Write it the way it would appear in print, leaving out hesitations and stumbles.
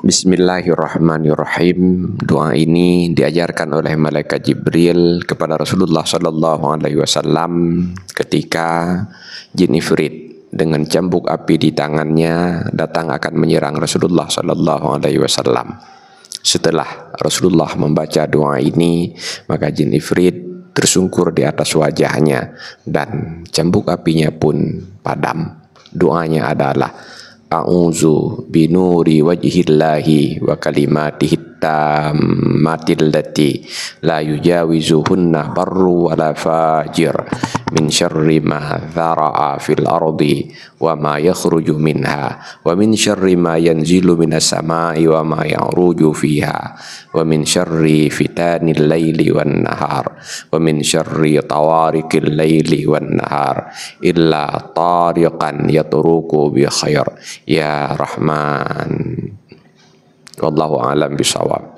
Bismillahirrahmanirrahim. Doa ini diajarkan oleh malaikat Jibril kepada Rasulullah Sallallahu Alaihi Wasallam ketika jin ifrit dengan cambuk api di tangannya datang akan menyerang Rasulullah Sallallahu Alaihi Wasallam. Setelah Rasulullah membaca doa ini, maka jin ifrit tersungkur di atas wajahnya dan cambuk apinya pun padam. Doanya adalah A'udzu binuri wajhillahi wa kalimatihi tammatil lati la yujawizuhunna barru wala fajir min syarri ma dzara'a fil ardi wa ma yakhruju minha wa min syarri ma yanzilu minas sama'i wa ma ya'ruju fiha wa min syarri fitanil laili wan nahar wa min syarri tawarikil laili wan nahar illa tariqan yatruku bi khair ya Rahman. Wallahu a'lam bishawab.